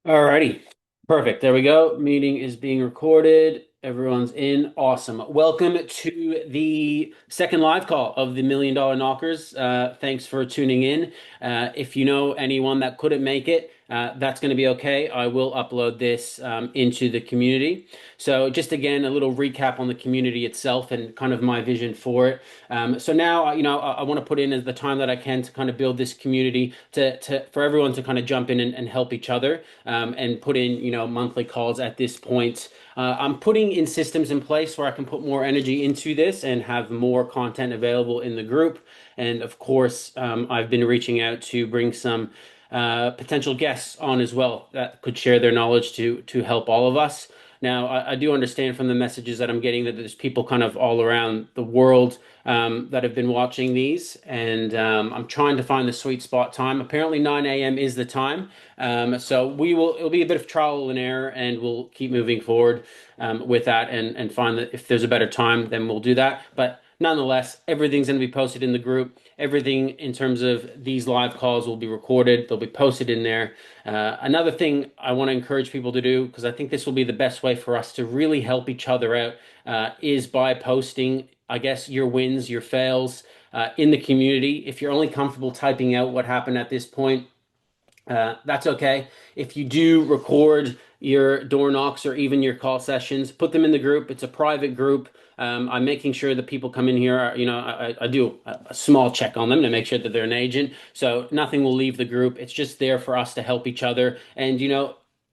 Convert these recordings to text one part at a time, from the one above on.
Alrighty. Perfect. There we go. Meeting is being recorded. Everyone's in. Awesome. Welcome to the second live call of the Million Dollar Knockers. Thanks for tuning in. If you know anyone that couldn't make it, that's going to be okay. I will upload this into the community. So, just again, a little recap on the community itself and kind of my vision for it. So now, I want to put in as the time that I can to kind of build this community for everyone to kind of jump in and help each other and put in, monthly calls at this point. I'm putting in systems in place where I can put more energy into this and have more content available in the group. And of course, I've been reaching out to bring some potential guests on as well that could share their knowledge to help all of us. Now, I do understand from the messages that I'm getting that there's people kind of all around the world that have been watching these, and I'm trying to find the sweet spot time. Apparently, 9 a.m. is the time, so it'll be a bit of trial and error, and we'll keep moving forward with that and find that if there's a better time, then we'll do that. But nonetheless, everything's going to be posted in the group. Everything in terms of these live calls will be recorded. They'll be posted in there. Another thing I want to encourage people to do, because I think this will be the best way for us to really help each other out, is by posting, I guess, your wins, your fails in the community. If you're only comfortable typing out what happened at this point, that's okay. If you do record your door knocks or even your call sessions, put them in the group. It's a private group. I'm making sure that people come in here are, I do a small check on them to make sure that they're an agent. So nothing will leave the group. It's just there for us to help each other. And,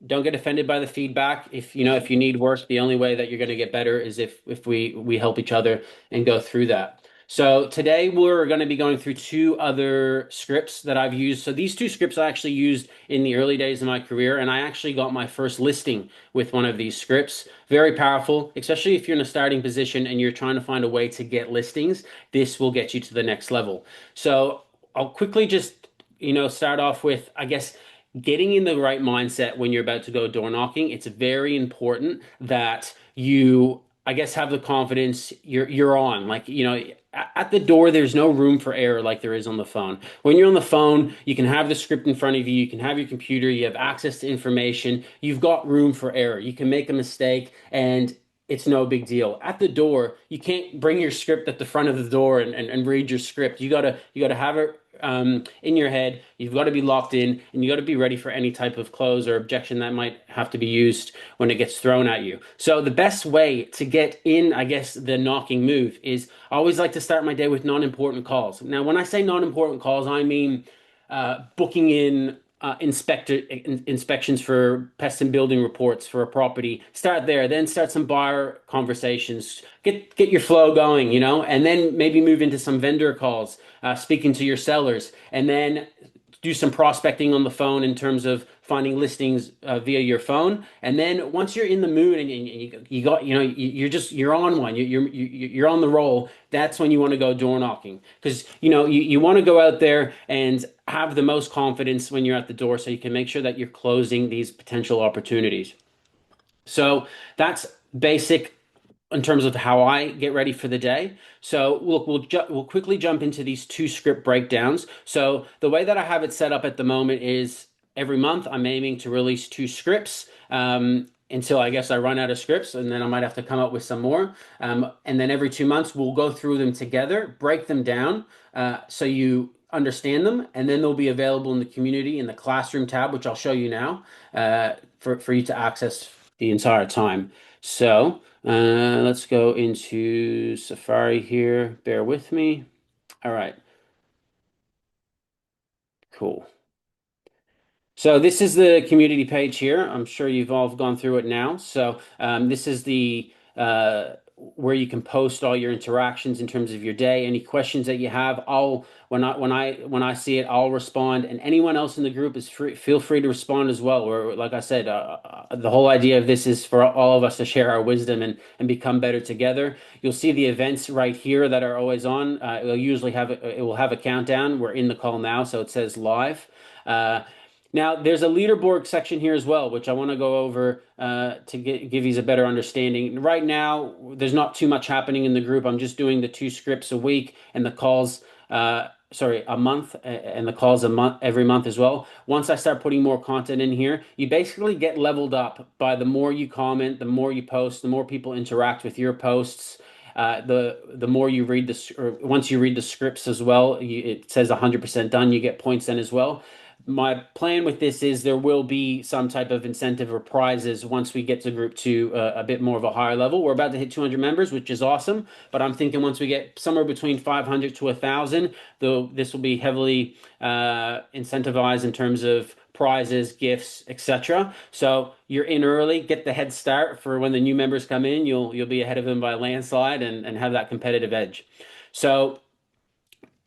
don't get offended by the feedback. If you need work, the only way that you're going to get better is if we help each other and go through that. So today we're going to be going through two other scripts that I've used. So these two scripts I actually used in the early days of my career, and I actually got my first listing with one of these scripts. Very powerful, especially if you're in a starting position and you're trying to find a way to get listings. This will get you to the next level. So I'll quickly just, start off with, I guess, getting in the right mindset when you're about to go door knocking. It's very important that you, I guess, have the confidence you're on. Like, at the door, there's no room for error like there is on the phone. When you're on the phone, you can have the script in front of you, you can have your computer, you have access to information, you've got room for error. You can make a mistake and it's no big deal. At the door, you can't bring your script at the front of the door and read your script. You gotta have it in your head. You've got to be locked in, and you got to be ready for any type of close or objection that might have to be used when it gets thrown at you. So the best way to get in, I guess, the knocking move is I always like to start my day with non-important calls. Now, when I say non-important calls, I mean booking in inspections for pest and building reports for a property. Start there, then start some buyer conversations. Get your flow going, and then maybe move into some vendor calls, speaking to your sellers, and then do some prospecting on the phone in terms of finding listings via your phone. And then once you're in the mood and you got, you're on one, you're on the roll. That's when you want to go door knocking because you want to go out there and have the most confidence when you're at the door, so you can make sure that you're closing these potential opportunities. So that's basic in terms of how I get ready for the day. So we'll quickly jump into these two script breakdowns. So the way that I have it set up at the moment is every month I'm aiming to release two scripts. Until I guess I run out of scripts, and then I might have to come up with some more. And then every 2 months, we'll go through them together, break them down, so you understand them, and then they'll be available in the community in the classroom tab, which I'll show you now, for you to access the entire time. So let's go into Safari here. Bear with me. All right, cool. So this is the community page here. I'm sure you've all gone through it now. So this is the where you can post all your interactions in terms of your day. Any questions that you have, I'll when I see it, I'll respond. And anyone else in the group is free. Feel free to respond as well. Or like I said, the whole idea of this is for all of us to share our wisdom and become better together. You'll see the events right here that are always on. It will have a countdown. We're in the call now, so it says live. Now, there's a leaderboard section here as well, which I want to go over to give you a better understanding. Right now, there's not too much happening in the group. I'm just doing the two scripts a week and the calls sorry, a month, and the calls a month every month as well. Once I start putting more content in here, you basically get leveled up by the more you comment, the more you post, the more people interact with your posts. The more you read or once you read the scripts as well, it says 100% done. You get points then as well. My plan with this is there will be some type of incentive or prizes once we get to group two, a bit more of a higher level. We're about to hit 200 members, which is awesome. But I'm thinking once we get somewhere between 500 to 1,000, though this will be heavily incentivized in terms of prizes, gifts, etc. So you're in early, get the head start for when the new members come in. You'll be ahead of them by a landslide and have that competitive edge. So,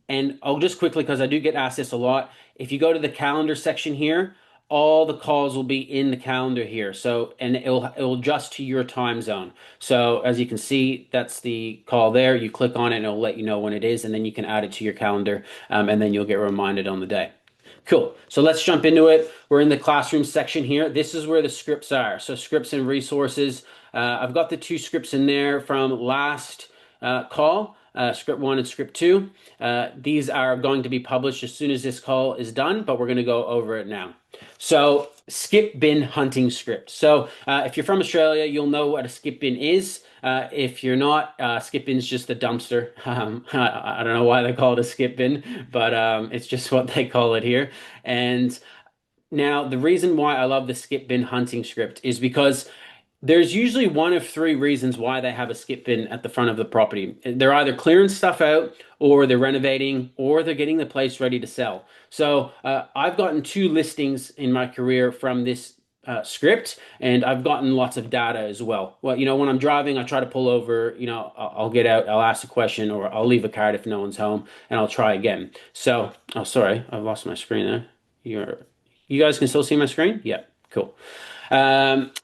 and I'll just quickly, because I do get asked this a lot, if you go to the calendar section here, all the calls will be in the calendar here. So, and it'll adjust to your time zone. So as you can see, that's the call there. You click on it and it'll let you know when it is, and then you can add it to your calendar, and then you'll get reminded on the day. Cool. So let's jump into it. We're in the classroom section here. This is where the scripts are. So scripts and resources. I've got the two scripts in there from last call, script one and script two. These are going to be published as soon as this call is done, but we're going to go over it now. So skip bin hunting script. So if you're from Australia, you'll know what a skip bin is. If you're not, skip bin's just a dumpster. I don't know why they call it a skip bin, but it's just what they call it here. And now the reason why I love the skip bin hunting script is because there's usually one of three reasons why they have a skip bin at the front of the property. They're either clearing stuff out, or they're renovating, or they're getting the place ready to sell. So I've gotten two listings in my career from this script, and I've gotten lots of data as well. Well, when I'm driving, I try to pull over, I'll get out, I'll ask a question, or I'll leave a card if no one's home, and I'll try again. So, oh, sorry, I've lost my screen there. You guys can still see my screen? Yeah, cool.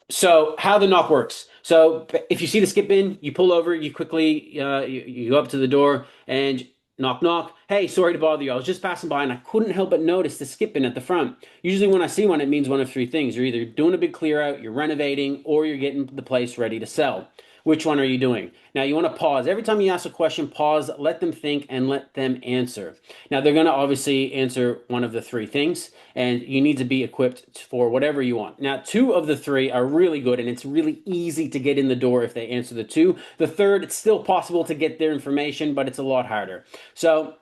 So how the knock works. So if you see the skip bin, you pull over, you quickly, you go up to the door and knock, knock. Hey, sorry to bother you. I was just passing by and I couldn't help but notice the skip bin at the front. Usually when I see one, it means one of three things. You're either doing a big clear out, you're renovating, or you're getting the place ready to sell. Which one are you doing? Now you want to pause. Every time you ask a question, pause, let them think, and let them answer. Now they're going to obviously answer one of the three things, and you need to be equipped for whatever you want. Now, two of the three are really good, and it's really easy to get in the door if they answer the two. The third, it's still possible to get their information, but it's a lot harder. So,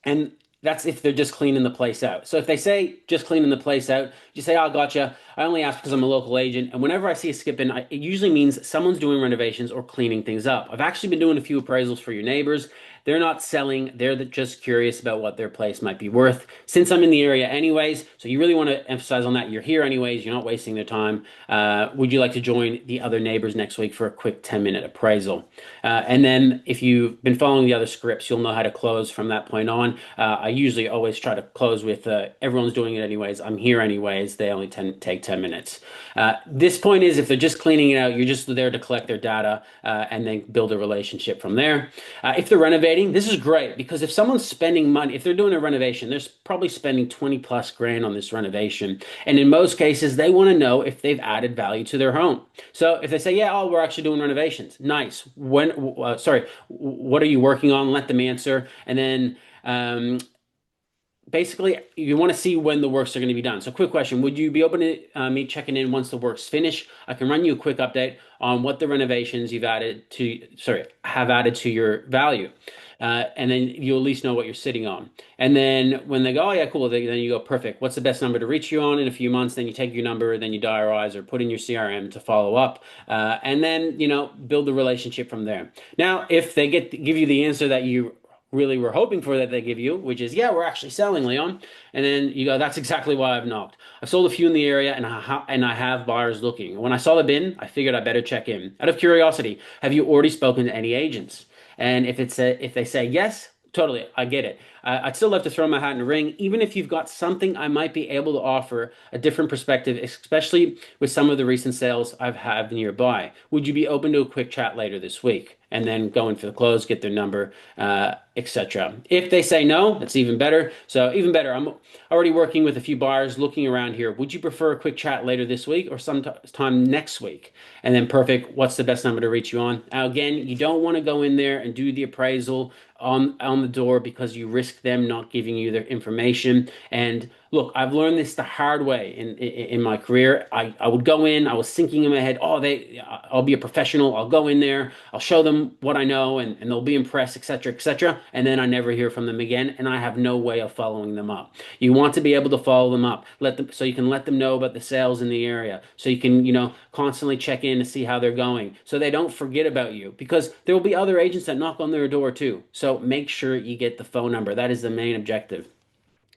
and that's if they're just cleaning the place out. So if they say just cleaning the place out, you say, "Oh, gotcha. I only ask because I'm a local agent." And whenever I see a skip in, it usually means someone's doing renovations or cleaning things up. I've actually been doing a few appraisals for your neighbors. They're not selling. They're just curious about what their place might be worth. Since I'm in the area anyways, so you really want to emphasize on that. You're here anyways. You're not wasting their time. Would you like to join the other neighbors next week for a quick 10-minute appraisal? And then if you've been following the other scripts, you'll know how to close from that point on. I usually always try to close with everyone's doing it anyways. I'm here anyways. They only take 10 minutes. This point is if they're just cleaning it out, you're just there to collect their data and then build a relationship from there. If they're renovating, this is great because if someone's spending money, if they're doing a renovation, they're probably spending 20 plus grand on this renovation. And in most cases, they want to know if they've added value to their home. So if they say, yeah, oh, we're actually doing renovations. Nice. Sorry, what are you working on? Let them answer. And then, basically, you want to see when the works are going to be done. So quick question, would you be open to me checking in once the work's finished? I can run you a quick update on what the renovations have added to your value. And then you'll at least know what you're sitting on. And then when they go, oh yeah, cool, then you go, perfect. What's the best number to reach you on in a few months? Then you take your number, then you diarize or put in your CRM to follow up. And then, build the relationship from there. Now, if they give you the answer that you really were hoping for that they give you, which is, yeah, we're actually selling, Leon. And then you go, that's exactly why I've knocked. I've sold a few in the area and I have buyers looking. When I saw the bin, I figured I better check in. Out of curiosity, have you already spoken to any agents? And if they say yes, totally, I get it. I'd still love to throw my hat in the ring, even if you've got something I might be able to offer a different perspective, especially with some of the recent sales I've had nearby. Would you be open to a quick chat later this week? and then go in for the close, get their number, etc. If they say no, that's even better. So even better, I'm already working with a few buyers looking around here. Would you prefer a quick chat later this week or sometime next week? And then perfect, what's the best number to reach you on? Now, again, you don't want to go in there and do the appraisal on the door because you risk them not giving you their information. And look, I've learned this the hard way in my career. I would go in, I was thinking in my head, oh, I'll be a professional. I'll go in there, I'll show them what I know, and they'll be impressed, etc., etc. And then I never hear from them again, and I have no way of following them up. You want to be able to follow them up, let them so you can let them know about the sales in the area, so you can, constantly check in to see how they're going, so they don't forget about you, because there will be other agents that knock on their door too. So make sure you get the phone number. That is the main objective.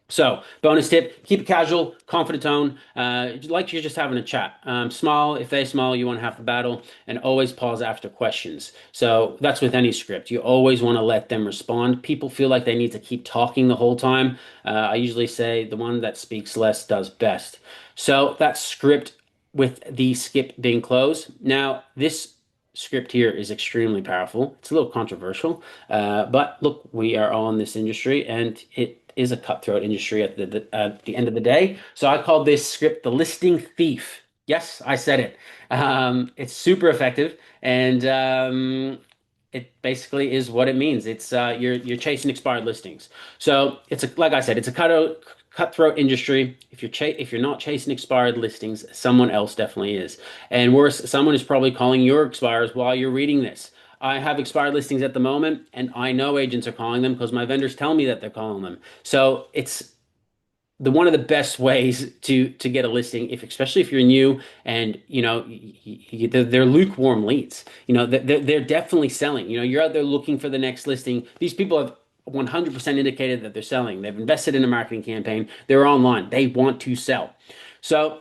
So, bonus tip, keep it casual, confident tone, like you're just having a chat. Smile, if they smile, you want half the battle, and always pause after questions. So, that's with any script. You always want to let them respond. People feel like they need to keep talking the whole time. I usually say the one that speaks less does best. So, that script with the skip being closed. Now, this script here is extremely powerful. It's a little controversial, but look, we are all in this industry, and it is a cutthroat industry at the end of the day. So I call this script the listing thief. Yes, I said it. It's super effective, and it basically is what it means. It's you're chasing expired listings. So like I said, it's a cutthroat industry. If you're not chasing expired listings, someone else definitely is. And worse, someone is probably calling your expires while you're reading this. I have expired listings at the moment, and I know agents are calling them because my vendors tell me that they're calling them. So it's the one of the best ways to get a listing, if especially if you're new and they're lukewarm leads. They're definitely selling. You're out there looking for the next listing. These people have 100% indicated that they're selling. They've invested in a marketing campaign. They're online. They want to sell. So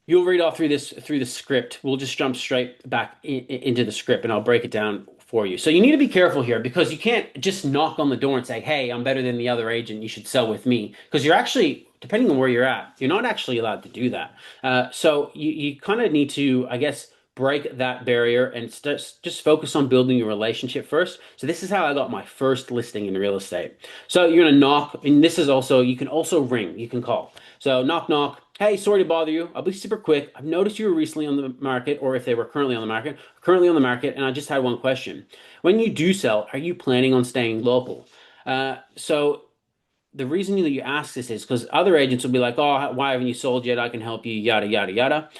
you'll read all through the script. We'll just jump straight back into the script, and I'll break it down for you. So you need to be careful here, because you can't just knock on the door and say, "Hey, I'm better than the other agent. You should sell with me." Because you're actually, depending on where you're at, you're not actually allowed to do that. So you kind of need to, I guess, break that barrier and just focus on building a relationship first. So this is how I got my first listing in real estate. So you're gonna knock, and this is also, you can also ring, you can call. So knock, knock. Hey, sorry to bother you. I'll be super quick. I've noticed you were recently on the market, or if they were currently on the market, and I just had one question. When you do sell, are you planning on staying local? So the reason that you ask this is because other agents will be like, "Oh, why haven't you sold yet? I can help you, yada, yada, yada."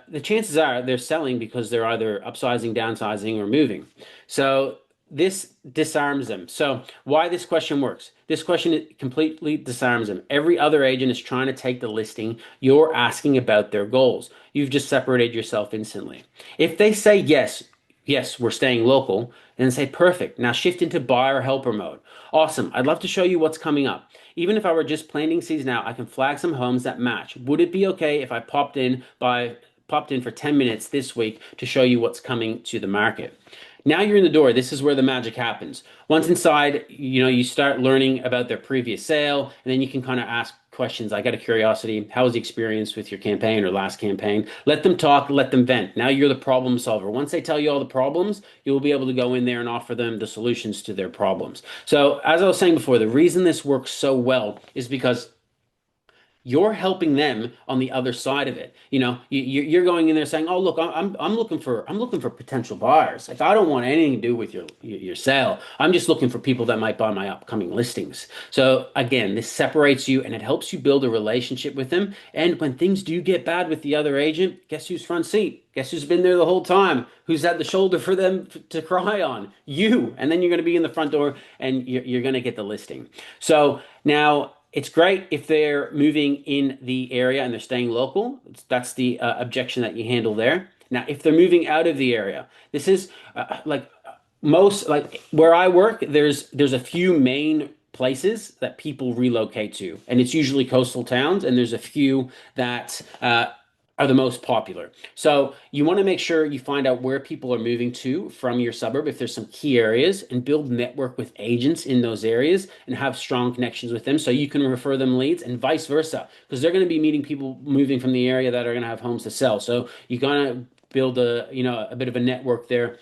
The chances are they're selling because they're either upsizing, downsizing, or moving. So this disarms them. So why this question works? This question completely disarms them. Every other agent is trying to take the listing. You're asking about their goals. You've just separated yourself instantly. If they say yes, yes, we're staying local, and say perfect. Now shift into buyer helper mode. Awesome. I'd love to show you what's coming up. Even if I were just planting seeds now, I can flag some homes that match. Would it be okay if I popped in for 10 minutes this week to show you what's coming to the market? Now you're in the door. This is where the magic happens. Once inside, you start learning about their previous sale, and then you can kind of ask questions like, out of curiosity, how was the experience with your campaign or last campaign? Let them talk, let them vent. Now you're the problem solver. Once they tell you all the problems, you'll be able to go in there and offer them the solutions to their problems. So as I was saying before, the reason this works so well is because you're helping them on the other side of it. You're going in there saying, "Oh, look, I'm looking for potential buyers. Like, I don't want anything to do with your sale. I'm just looking for people that might buy my upcoming listings." So again, this separates you, and it helps you build a relationship with them. And when things do get bad with the other agent, guess who's front seat? Guess who's been there the whole time? Who's had the shoulder for them to cry on? You. And then you're going to be in the front door, and you're going to get the listing. So now, it's great if they're moving in the area and they're staying local. That's the objection that you handle there. Now, if they're moving out of the area, this is like where I work, there's a few main places that people relocate to, and it's usually coastal towns, and there's a few that are the most popular. So you want to make sure you find out where people are moving to from your suburb, if there's some key areas, and build network with agents in those areas and have strong connections with them so you can refer them leads, and vice versa, because they're going to be meeting people moving from the area that are going to have homes to sell. So you're going to build a bit of a network there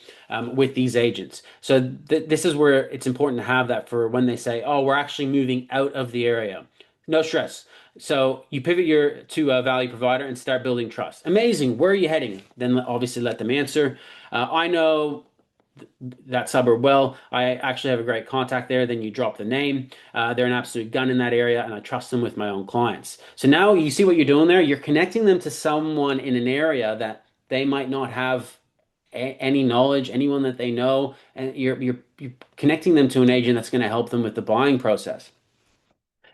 with these agents. So this is where it's important to have that for when they say, "Oh, we're actually moving out of the area." No stress. So you pivot your to a value provider and start building trust. Amazing. Where are you heading? Then obviously let them answer. I know that suburb well. I actually have a great contact there. Then you drop the name. They're an absolute gun in that area, and I trust them with my own clients. So now you see what you're doing there. You're connecting them to someone in an area that they might not have any knowledge, anyone that they know, and you're connecting them to an agent that's going to help them with the buying process.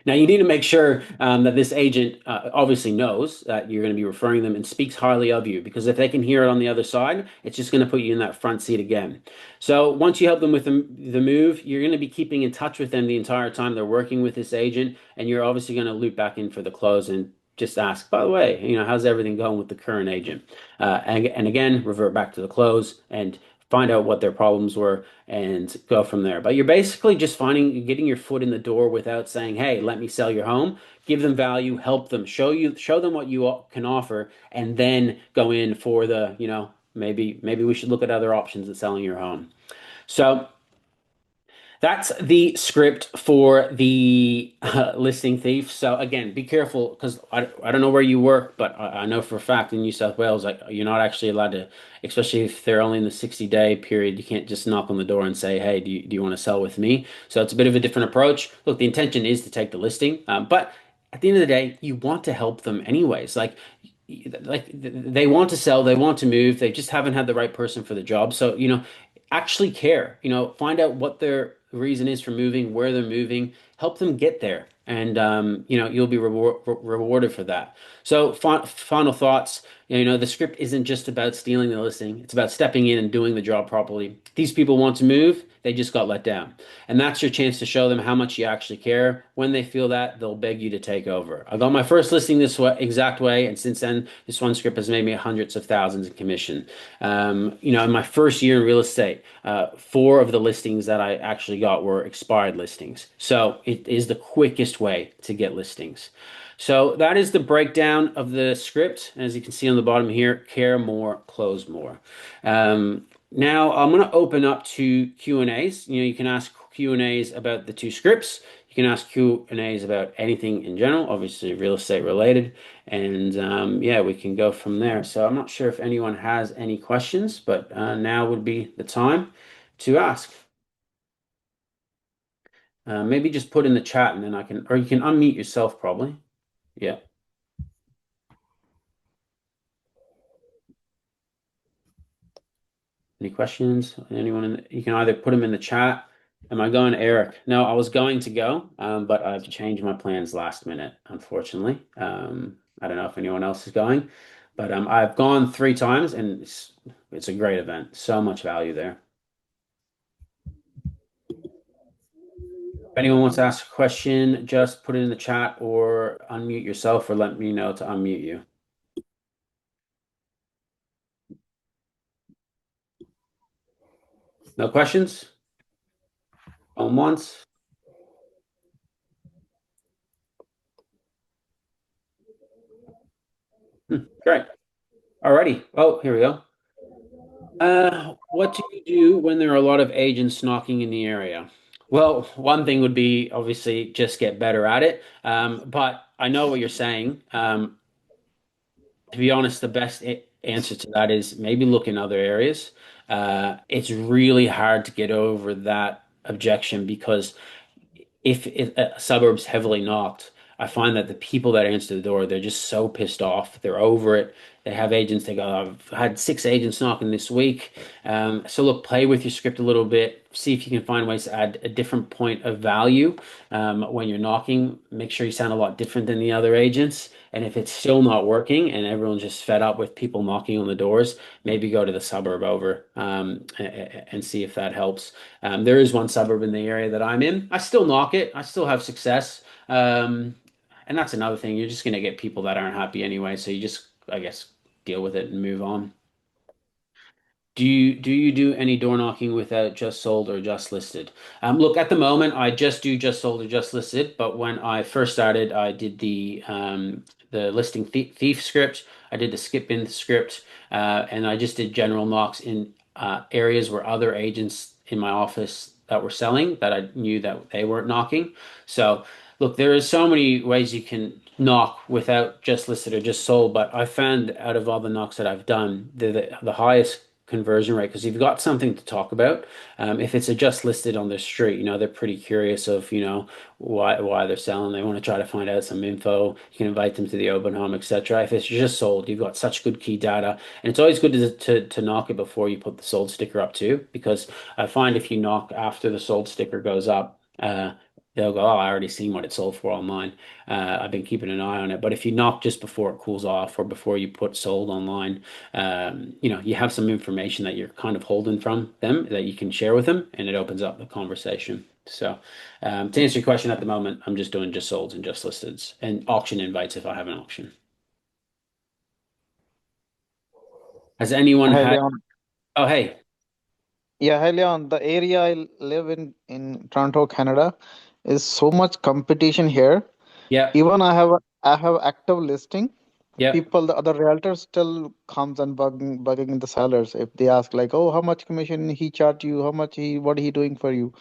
Now, you need to make sure that this agent obviously knows that you're going to be referring them and speaks highly of you because if they can hear it on the other side, it's just going to put you in that front seat again. So, once you help them with the move, you're going to be keeping in touch with them the entire time they're working with this agent, and you're obviously going to loop back in for the close and just ask, by the way, how's everything going with the current agent? And again, revert back to the close and find out what their problems were and go from there. But you're basically just getting your foot in the door without saying, "Hey, let me sell your home." Give them value, help them, show them what you can offer, and then go in for maybe we should look at other options at selling your home. So that's the script for the listing thief. So again, be careful because I don't know where you work, but I know for a fact in New South Wales, like you're not actually allowed to, especially if they're only in the 60-day period, you can't just knock on the door and say, "Hey, do you want to sell with me?" So it's a bit of a different approach. Look, the intention is to take the listing, but at the end of the day, you want to help them anyways. Like they want to sell, they want to move, they just haven't had the right person for the job. So, actually care, find out what their reason is for moving, where they're moving, help them get there. And, you'll be rewarded for that. So, final thoughts. The script isn't just about stealing the listing. It's about stepping in and doing the job properly. These people want to move. They just got let down. And that's your chance to show them how much you actually care. When they feel that, they'll beg you to take over. I got my first listing this exact way, and since then, this one script has made me hundreds of thousands in commission. In my first year in real estate, four of the listings that I actually got were expired listings. So it is the quickest way to get listings. So that is the breakdown of the script. As you can see on the bottom here, care more, close more. Now I'm going to open up to Q&As. You can ask Q&As about the two scripts. You can ask Q&As about anything in general, obviously real estate related. And yeah, we can go from there. So I'm not sure if anyone has any questions, but now would be the time to ask. Maybe just put in the chat and then or you can unmute yourself probably. Yeah. Any questions? Anyone you can either put them in the chat. Am I going, Eric? No, I was going to go, but I've changed my plans last minute, unfortunately. I don't know if anyone else is going, but I've gone 3 times and it's a great event. So much value there. If anyone wants to ask a question, just put it in the chat or unmute yourself or let me know to unmute you. No questions? On once? Great. Alrighty. Oh, here we go. What do you do when there are a lot of agents knocking in the area? Well, one thing would be obviously just get better at it. But I know what you're saying. To be honest, the best answer to that is maybe look in other areas. It's really hard to get over that objection because if a suburb's heavily knocked, I find that the people that answer the door, they're just so pissed off. They're over it. They have agents. They go, "I've had 6 agents knocking this week." So look, play with your script a little bit. See if you can find ways to add a different point of value when you're knocking. Make sure you sound a lot different than the other agents. And if it's still not working and everyone's just fed up with people knocking on the doors, maybe go to the suburb over and see if that helps. There is one suburb in the area that I'm in. I still knock it. I still have success. And that's another thing. You're just going to get people that aren't happy anyway. So you just, I guess, deal with it and move on. Do you do any door knocking without just sold or just listed? Look, at the moment, I just do just sold or just listed. But when I first started, I did the listing thief script. I did the skip in script, and I just did general knocks in areas where other agents in my office that were selling that I knew that they weren't knocking. So look, there is so many ways you can knock without just listed or just sold, but I found out of all the knocks that I've done, the highest conversion rate because you've got something to talk about. If it's a just listed on the street, they're pretty curious of, why they're selling. They want to try to find out some info. You can invite them to the open home, etc. If it's just sold, you've got such good key data, and it's always good to knock it before you put the sold sticker up too, because I find if you knock after the sold sticker goes up, they'll go, "Oh, I already seen what it sold for online. I've been keeping an eye on it." But if you knock just before it cools off or before you put sold online, you have some information that you're kind of holding from them that you can share with them, and it opens up the conversation. So, to answer your question at the moment, I'm just doing just solds and just listeds and auction invites if I have an auction. Has anyone Hi, had? Leon. Oh, hey, Yeah, hi, Leon. The area I live in Toronto, Canada, is so much competition here. yep, Even I have active listing. yep, People, the other realtors still comes and bugging the sellers if they ask like, oh, how much commission he charge you? How much what he doing for you?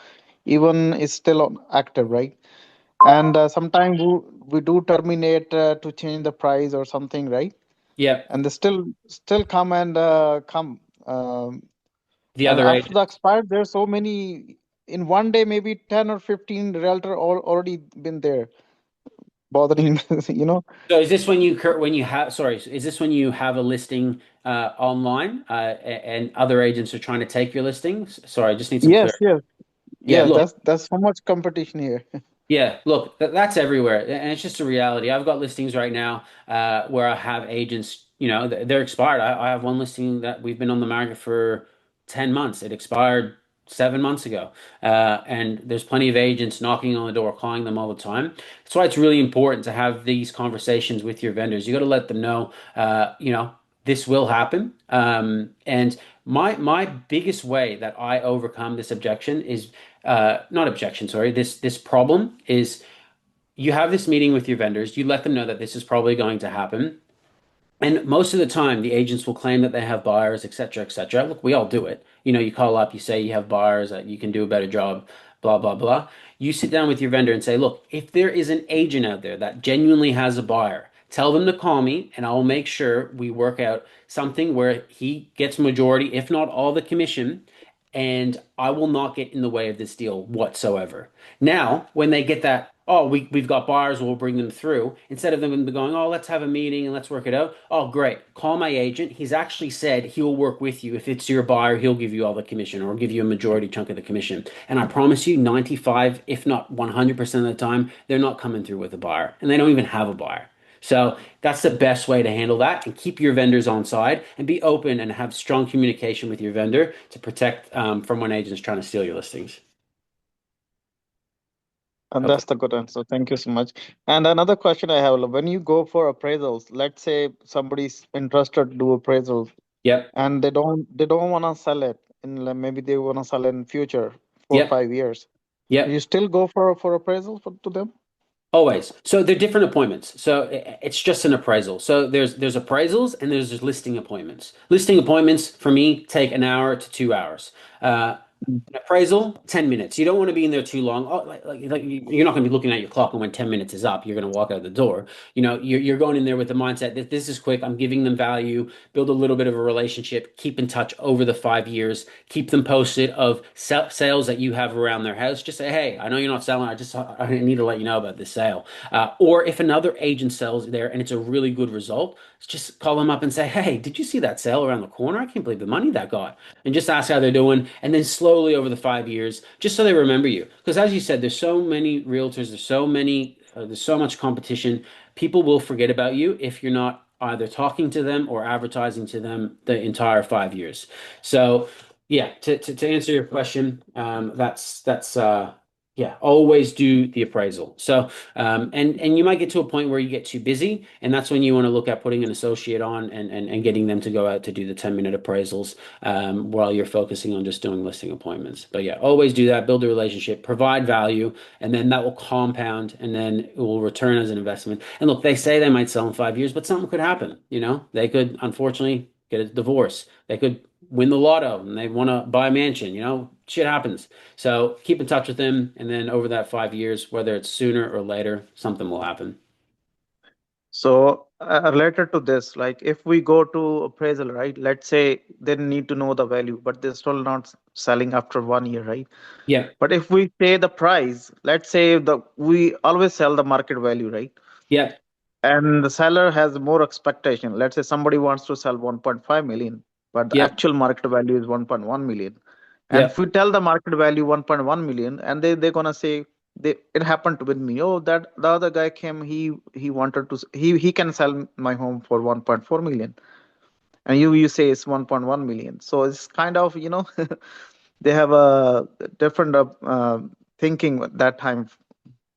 Even is still on active, right? And sometimes we do terminate to change the price or something, right? yep. And they still come and come. Um, The And other after agent. the expired, there's so many in one day, maybe 10 or 15 realtor already been there bothering, you know. So is this when you have, sorry, is this when you have a listing online and other agents are trying to take your listings? Sorry, I just need some Yes, clarity. yes, Yeah, yes. look. That's so much competition here. Yeah, look, that's everywhere, and it's just a reality. I've got listings right now where I have agents, they're expired. I have one listing that we've been on the market for 10 months. It expired 7 months ago, and there's plenty of agents knocking on the door, calling them all the time. That's why it's really important to have these conversations with your vendors. You got to let them know, this will happen. And my biggest way that I overcome this objection is not objection, sorry, this problem is you have this meeting with your vendors, you let them know that this is probably going to happen. And most of the time, the agents will claim that they have buyers, et cetera, et cetera. Look, we all do it. You call up, you say you have buyers, that you can do a better job, blah, blah, blah. You sit down with your vendor and say, look, if there is an agent out there that genuinely has a buyer, tell them to call me and I will make sure we work out something where he gets majority, if not all the commission, and I will not get in the way of this deal whatsoever. Now, when they get that, oh, we've got buyers, we'll bring them through, instead of them going, oh, let's have a meeting and let's work it out. Oh, great. Call my agent. He's actually said he'll work with you. If it's your buyer, he'll give you all the commission or give you a majority chunk of the commission. And I promise you, 95, if not 100% of the time, they're not coming through with a buyer and they don't even have a buyer. So that's the best way to handle that and keep your vendors on side and be open and have strong communication with your vendor to protect from when agents trying to steal your listings. And Okay. that's the good answer. Thank you so much. And another question I have, when you go for appraisals, let's say somebody's interested to do appraisals Yep. and they don't want to sell it in maybe they want to sell it in future four or Yep. 5 years. You Yep. still go for appraisal to them? Always. So they're different appointments. So it's just an appraisal. So there's appraisals and there's just listing appointments. Listing appointments for me take an hour to 2 hours. An appraisal, 10 minutes. You don't want to be in there too long. Oh, you're not going to be looking at your clock and when 10 minutes is up, you're going to walk out the door. You're going in there with the mindset that this is quick. I'm giving them value, build a little bit of a relationship, keep in touch over the 5 years, keep them posted of sales that you have around their house. Just say, hey, I know you're not selling. I need to let you know about this sale. Or if another agent sells there and it's a really good result, just call them up and say, hey, did you see that sale around the corner? I can't believe the money that got, and just ask how they're doing. And then slowly over the 5 years, just so they remember you. Because as you said, there's so many realtors, there's so much competition. People will forget about you if you're not either talking to them or advertising to them the entire 5 years. So, yeah, to answer your question, that's Yeah, always do the appraisal. So, and you might get to a point where you get too busy, and that's when you want to look at putting an associate on and getting them to go out to do the 10-minute appraisals while you're focusing on just doing listing appointments. But yeah, always do that, build a relationship, provide value, and then that will compound and then it will return as an investment. And look, they say they might sell in 5 years, but something could happen. They could unfortunately get a divorce. They could win the lotto and they want to buy a mansion. Shit happens. So keep in touch with them, and then over that 5 years, whether it's sooner or later, something will happen. So related to this, like if we go to appraisal, right? Let's say they need to know the value, but they're still not selling after 1 year, right? Yeah, But if we say the price, let's say the we always sell the market value, right? yeah, And the seller has more expectation. Let's say somebody wants to sell 1.5 million, but the yeah, actual market value is 1.1 million. And yeah. if we tell the market value 1.1 million, and they're gonna say it happened with me. Oh, that the other guy came. He wanted to he can sell my home for 1.4 million, and you say it's 1.1 million. So it's kind of they have a different thinking at that time.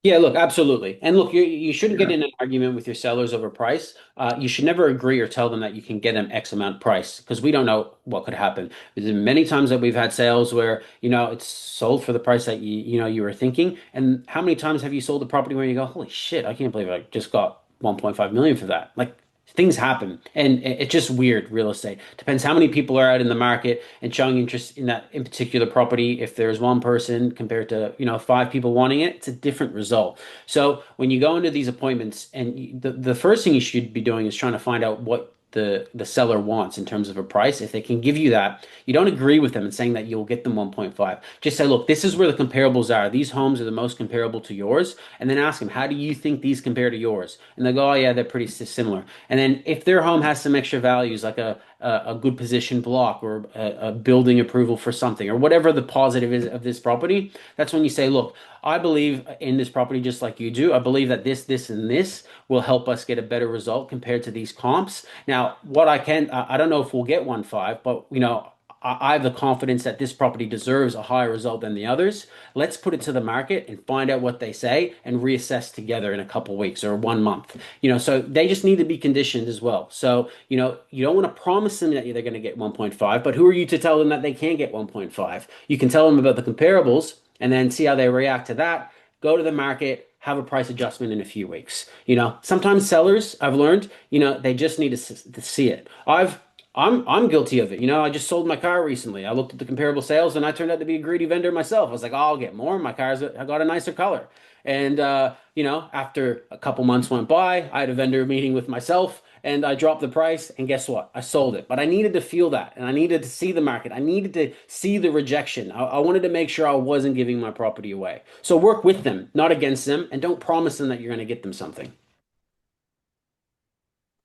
Yeah, look, absolutely. And look, you shouldn't get Yeah. in an argument with your sellers over price. You should never agree or tell them that you can get them X amount price because we don't know what could happen. There's been many times that we've had sales where, it's sold for the price that you were thinking. And how many times have you sold a property where you go, holy shit, I can't believe I just got 1.5 million for that? Like things happen and it's just weird real estate depends how many people are out in the market and showing interest in that in particular property. If there's one person compared to five people wanting it, it's a different result. So when you go into these appointments and the first thing you should be doing is trying to find out what the seller wants in terms of a price. If they can give you that, you don't agree with them and saying that you'll get them 1.5. Just say, look, this is where the comparables are. These homes are the most comparable to yours. And then ask them, how do you think these compare to yours? And they go, oh yeah, they're pretty similar. And then if their home has some extra values, like a good position block or a building approval for something or whatever the positive is of this property, that's when you say, look, I believe in this property just like you do. I believe that this, and this will help us get a better result compared to these comps. Now, what I don't know if we'll get 1.5, but I have the confidence that this property deserves a higher result than the others. Let's put it to the market and find out what they say and reassess together in a couple weeks or 1 month. So they just need to be conditioned as well. So, you don't want to promise them that they're going to get 1.5, but who are you to tell them that they can get 1.5? You can tell them about the comparables and then see how they react to that. Go to the market, have a price adjustment in a few weeks. Sometimes sellers, I've learned, they just need to see it. I'm guilty of it. I just sold my car recently. I looked at the comparable sales and I turned out to be a greedy vendor myself. I was like, oh, I'll get more. I got a nicer color. And after a couple months went by, I had a vendor meeting with myself and I dropped the price and guess what? I sold it. But I needed to feel that and I needed to see the market. I needed to see the rejection. I wanted to make sure I wasn't giving my property away. So work with them, not against them, and don't promise them that you're going to get them something.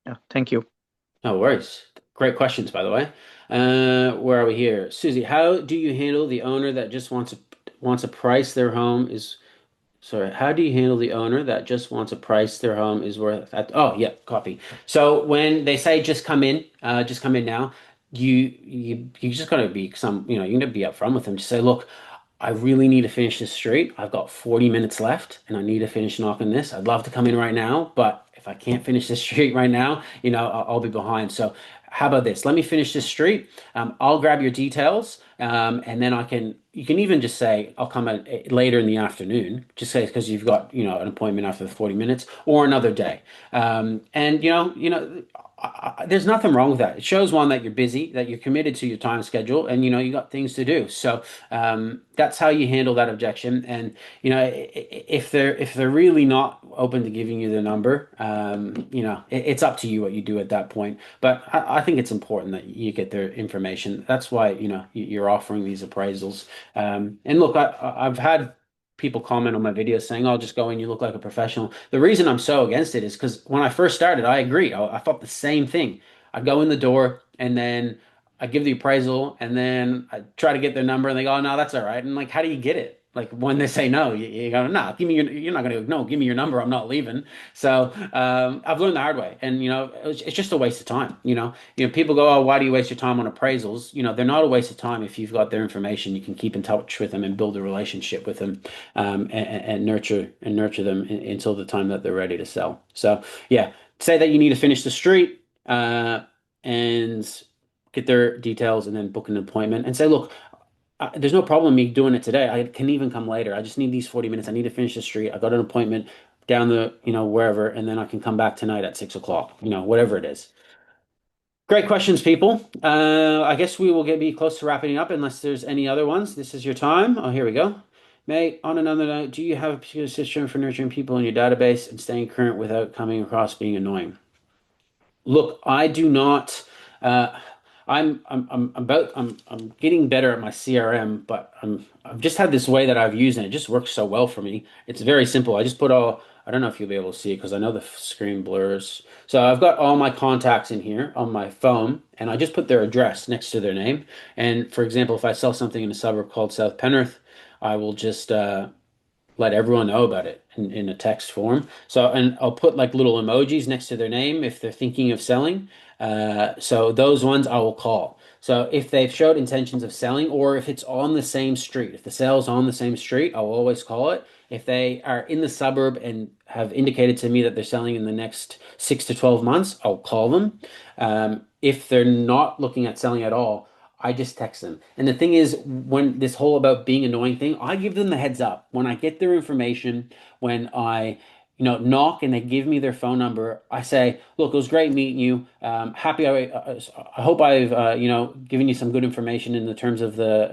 Yeah. Thank you. No worries. Great questions, by the way. Where are we here? Susie, how do you handle the owner that just wants a price their home is Sorry, how do you handle the owner that just wants a price their home is worth oh yeah, copy. So when they say just come in now, you just gotta be you need to be upfront with them. Just say, look, I really need to finish this street. I've got 40 minutes left and I need to finish knocking this. I'd love to come in right now, but if I can't finish this street right now, I'll be behind. So how about this? Let me finish this street. I'll grab your details, and then you can even just say, I'll come later in the afternoon. Just say because you've got, an appointment after the 40 minutes or another day. And there's nothing wrong with that. It shows one that you're busy, that you're committed to your time schedule, and you got things to do. So that's how you handle that objection. And if they're really not open to giving you the number, it's up to you what you do at that point. But I think it's important that you get their information. That's why you're offering these appraisals. And look, I've had people comment on my videos saying, "Oh, just go in, you look like a professional." The reason I'm so against it is because when I first started, I agree. I thought the same thing. I'd go in the door and then I give the appraisal and then I try to get their number and they go, "Oh, no, that's all right." And like, how do you get it? Like when they say no, you go, nah, give me you're not going to go, no, give me your number. I'm not leaving. So I've learned the hard way. And, it's just a waste of time. People go, oh, why do you waste your time on appraisals? They're not a waste of time if you've got their information. You can keep in touch with them and build a relationship with them, and nurture them until the time that they're ready to sell. So yeah, say that you need to finish the street, and get their details, and then book an appointment and say, look, there's no problem me doing it today. I can even come later. I just need these 40 minutes. I need to finish the street. I got an appointment down the, wherever, and then I can come back tonight at 6 o'clock, whatever it is. Great questions, people. I guess we will be close to wrapping up unless there's any other ones. This is your time. Oh, here we go. Mate, on another note, do you have a particular system for nurturing people in your database and staying current without coming across being annoying? Look, I do not. Uh, I'm getting better at my CRM, but I've just had this way that I've used, and it just works so well for me. It's very simple. I just put all. I don't know if you'll be able to see it because I know the screen blurs. So I've got all my contacts in here on my phone, and I just put their address next to their name. And for example, if I sell something in a suburb called South Penrith, I will just let everyone know about it in a text form. So, and I'll put like little emojis next to their name if they're thinking of selling. So those ones I will call. So if they've showed intentions of selling, or if it's on the same street, if the sale's on the same street, I'll always call it. If they are in the suburb and have indicated to me that they're selling in the next 6 to 12 months, I'll call them. If they're not looking at selling at all, I just text them. And the thing is, when this whole about being annoying thing, I give them the heads up. When I get their information, when I, knock and they give me their phone number, I say, look, it was great meeting you. I hope I've, given you some good information in the terms of the,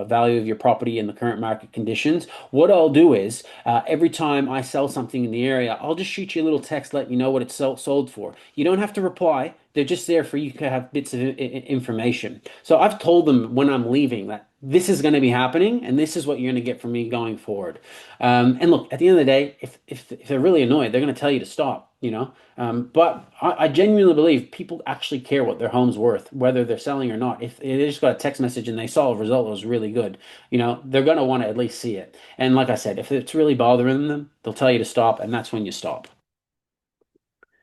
value of your property and the current market conditions. What I'll do is, every time I sell something in the area, I'll just shoot you a little text, let you know what it's sold for. You don't have to reply. They're just there for you to have bits of information. So I've told them when I'm leaving that this is going to be happening and this is what you're going to get from me going forward. And look, at the end of the day, if they're really annoyed, they're going to tell you to stop. But I genuinely believe people actually care what their home's worth, whether they're selling or not. If they just got a text message and they saw a result that was really good, they're going to want to at least see it. And like I said, if it's really bothering them, they'll tell you to stop, and that's when you stop.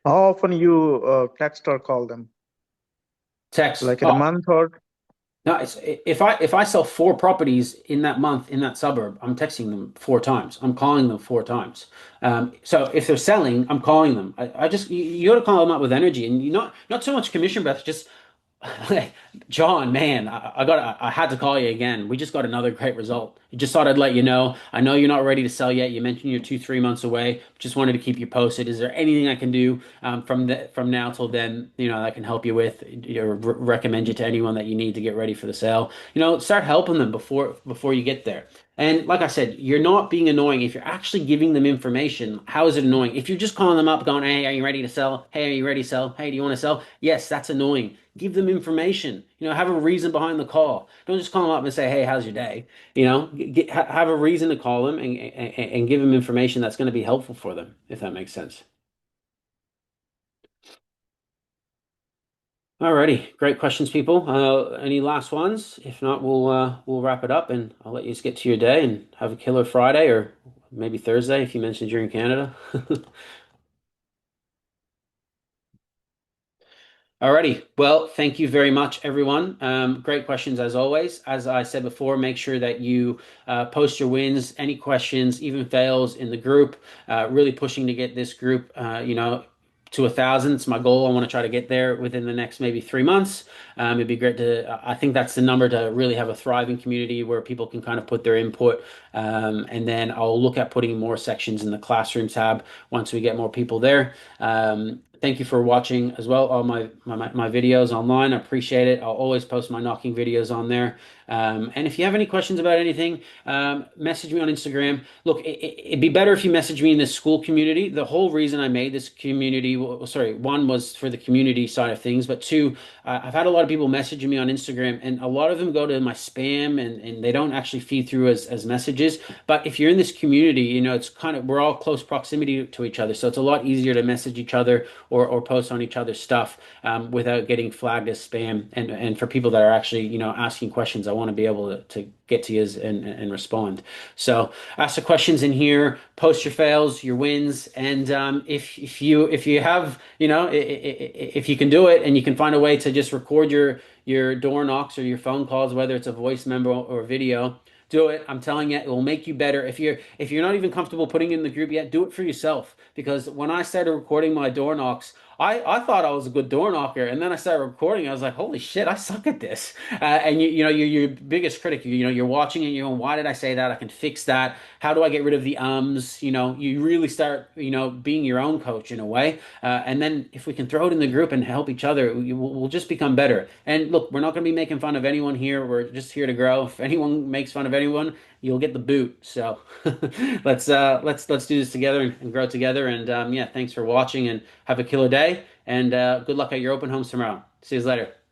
How often you text or call them? Text. Like in a Oh, month or? no, if I sell four properties in that month in that suburb, I'm texting them four times. I'm calling them four times. So if they're selling, I'm calling them. I just you got to call them up with energy, and you not so much commission breath, just John, man, I had to call you again. We just got another great result. Just thought I'd let you know. I know you're not ready to sell yet. You mentioned you're 2, 3 months away. Just wanted to keep you posted. Is there anything I can do from now till then? I can help you with, or recommend you to anyone that you need to get ready for the sale. Start helping them before you get there. And like I said, you're not being annoying. If you're actually giving them information, how is it annoying? If you're just calling them up going, hey, are you ready to sell? Hey, are you ready to sell? Hey, do you want to sell? Yes, that's annoying. Give them information. Have a reason behind the call. Don't just call them up and say, hey, how's your day? Have a reason to call them, and give them information that's going to be helpful for them, if that makes sense. Alrighty, great questions, people. Any last ones? If not, we'll wrap it up, and I'll let you just get to your day and have a killer Friday, or maybe Thursday if you mentioned you're in Canada. Alrighty. Well, thank you very much, everyone. Great questions as always. As I said before, make sure that you post your wins, any questions, even fails in the group. Really pushing to get this group, to 1,000. It's my goal. I want to try to get there within the next maybe 3 months. It'd be great to. I think that's the number to really have a thriving community where people can kind of put their input. And then I'll look at putting more sections in the classroom tab once we get more people there. Thank you for watching as well, all my videos online. I appreciate it. I'll always post my knocking videos on there. And if you have any questions about anything, message me on Instagram. Look, it'd be better if you message me in this school community. The whole reason I made this community, well, sorry, one was for the community side of things, but two, I've had a lot of people messaging me on Instagram, and a lot of them go to my spam, and they don't actually feed through as messages. But if you're in this community, it's kind of, we're all close proximity to each other. So it's a lot easier to message each other, or post on each other's stuff, without getting flagged as spam. And for people that are actually, asking questions, I want to be able to get to you and respond. So ask the questions in here, post your fails, your wins, and if you have, if you can do it and you can find a way to just record your door knocks or your phone calls, whether it's a voice memo or video, do it. I'm telling you, it will make you better. If you're not even comfortable putting it in the group yet, do it for yourself. Because when I started recording my door knocks, I thought I was a good door knocker, and then I started recording. I was like, "Holy shit, I suck at this!" And you're your biggest critic. You're watching it. You're going, "Why did I say that? I can fix that. How do I get rid of the ums?" You really start being your own coach in a way. And then if we can throw it in the group and help each other, we'll just become better. And look, we're not going to be making fun of anyone here. We're just here to grow. If anyone makes fun of anyone, you'll get the boot. So let's do this together and grow together. And yeah, thanks for watching and have a killer day. And good luck at your open homes tomorrow. See you later.